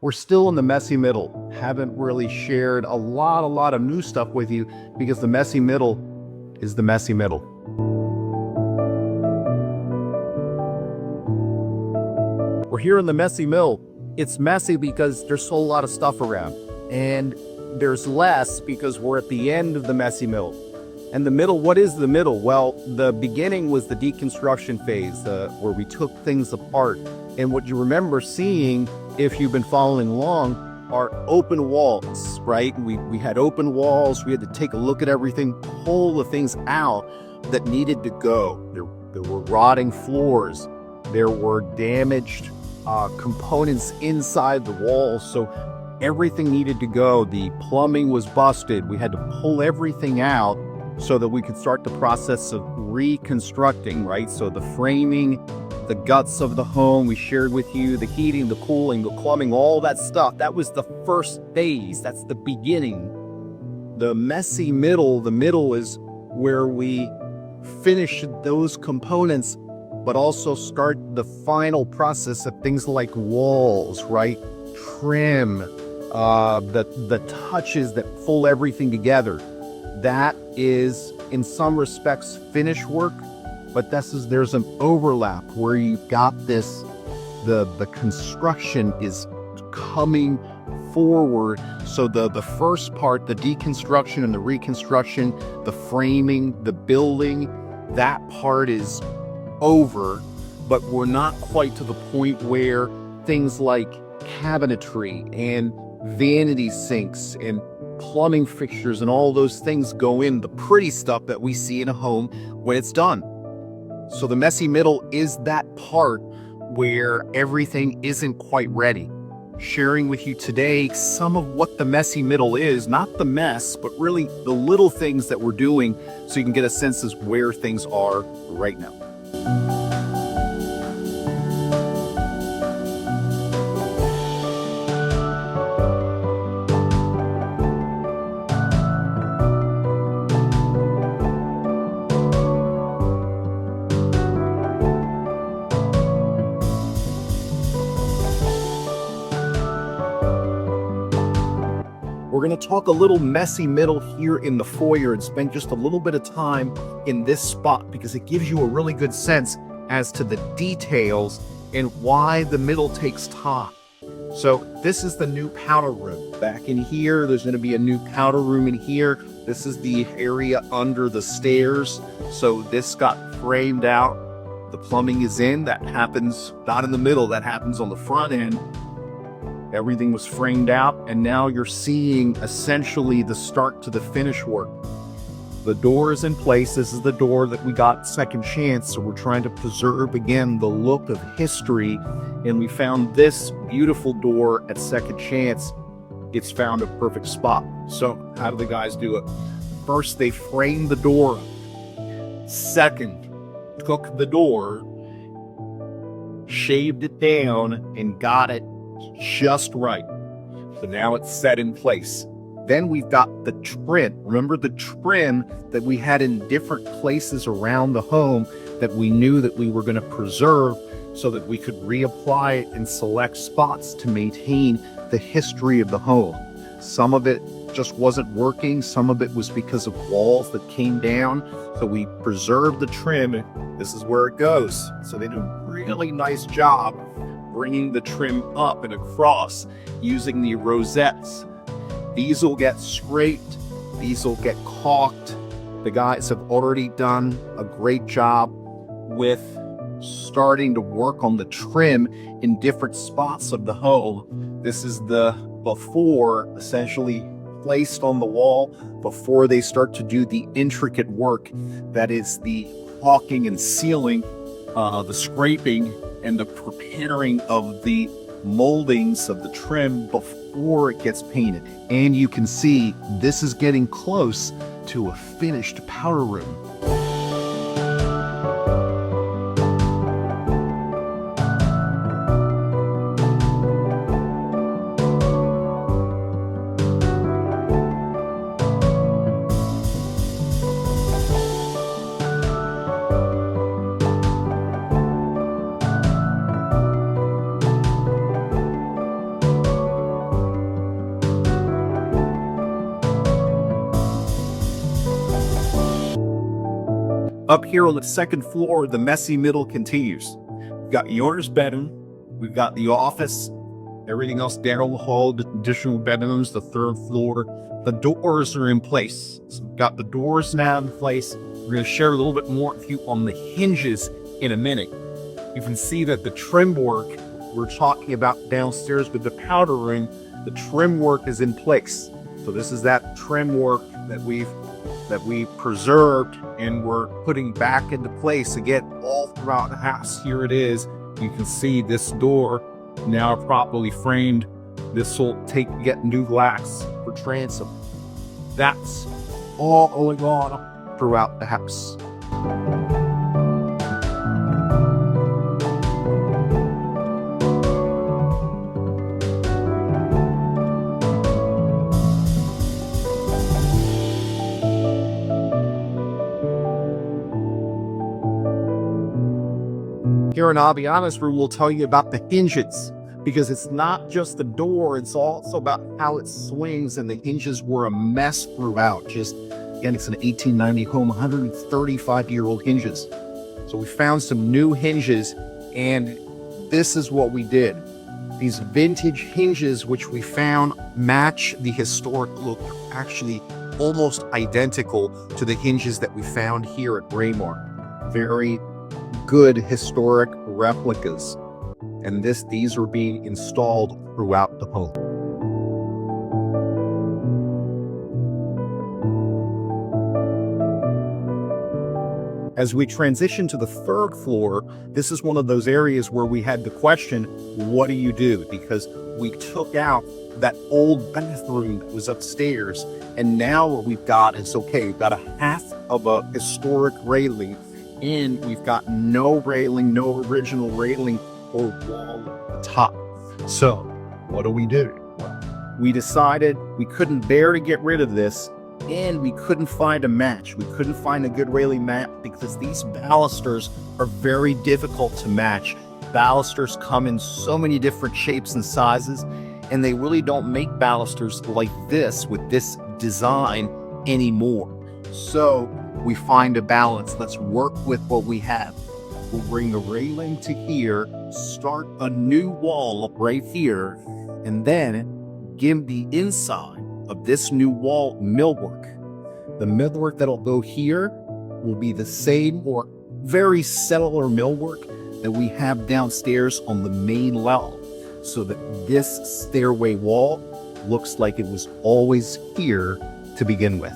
We're still in the messy middle. Haven't really shared a lot of new stuff with you because the messy middle is the messy middle. We're here in the messy middle. It's messy because there's still a lot of stuff around, and there's less because we're at the end of the messy middle. And the middle, what is the middle? Well, the beginning was the deconstruction phase, where we took things apart. And what you remember seeing, if you've been following along, are open walls, right? We had open walls. We had to take a look at everything, pull the things out that needed to go. There were rotting floors. There were damaged components inside the walls. So everything needed to go. The plumbing was busted. We had to pull everything out so that we could start the process of reconstructing, right? So the framing, the guts of the home, we shared with you, the heating, the cooling, the plumbing, all that stuff. That was the first phase. That's the beginning. The messy middle, the middle is where we finish those components, but also start the final process of things like walls, right? Trim, the touches that pull everything together. That is, in some respects, finish work, but there's an overlap where you've got this, the construction is coming forward. So the first part, the deconstruction and the reconstruction, the framing, the building, that part is over, but we're not quite to the point where things like cabinetry and vanity sinks and plumbing fixtures and all those things go in, the pretty stuff that we see in a home when it's done. So the messy middle is that part where everything isn't quite ready. Sharing with you today some of what the messy middle is, not the mess, but really the little things that we're doing so you can get a sense of where things are right now. We're going to talk a little messy middle here in the foyer and spend just a little bit of time in this spot because it gives you a really good sense as to the details and why the middle takes time. So this is the new powder room. Back in here, there's going to be a new powder room in here. This is the area under the stairs. So this got framed out. The plumbing is in. That happens not in the middle. That happens on the front end. Everything was framed out, and now you're seeing essentially the start to the finish work. The door is in place. This is the door that we got second chance, so we're trying to preserve, again, the look of history, and we found this beautiful door at second chance. It's found a perfect spot. So how do the guys do it? First, they framed the door. Second, took the door, shaved it down, and got it just right. So now it's set in place. Then we've got the trim. Remember the trim that we had in different places around the home that we knew that we were going to preserve so that we could reapply it in select spots to maintain the history of the home. Some of it just wasn't working. Some of it was because of walls that came down. So we preserved the trim. This is where it goes. So they did a really nice job bringing the trim up and across using the rosettes. These will get scraped. These will get caulked. The guys have already done a great job with starting to work on the trim in different spots of the home. This is the before, essentially placed on the wall before they start to do the intricate work that is the caulking and sealing, the scraping and the preparing of the moldings of the trim before it gets painted. And you can see this is getting close to a finished powder room. Up here on the second floor, the messy middle continues. We've got the owner's bedroom, we've got the office, everything else down the hall, the additional bedrooms, the third floor. The doors are in place. So we've got the doors now in place. We're going to share a little bit more with you on the hinges in a minute. You can see that the trim work we're talking about downstairs with the powder room, the trim work is in place. So this is that trim work that we've preserved and we're putting back into place again all throughout the house. Here it is. You can see this door now properly framed. This will get new glass for transom. That's all going on throughout the house. Here in Aviana's room, we'll tell you about the hinges, because it's not just the door, it's also about how it swings, and the hinges were a mess throughout. Again, it's an 1890 home, 135-year-old hinges. So we found some new hinges, and this is what we did. These vintage hinges, which we found match the historic look, actually almost identical to the hinges that we found here at Braemar. Very good historic replicas, and these are being installed throughout the home. As we transition to the third floor, this is one of those areas where we had the question, what do you do? Because we took out that old bathroom that was upstairs, and now what we've got is, okay, we've got a half of a historic railing, and we've got no railing, no original railing or wall at the top. So what do? We decided we couldn't bear to get rid of this, and we couldn't find a match. We couldn't find a good railing match because these balusters are very difficult to match. Balusters come in so many different shapes and sizes, and they really don't make balusters like this with this design anymore. So we find a balance. Let's work with what we have. We'll bring the railing to here, start a new wall right here, and then give the inside of this new wall millwork. The millwork that'll go here will be the same or very similar millwork that we have downstairs on the main level, so that this stairway wall looks like it was always here to begin with.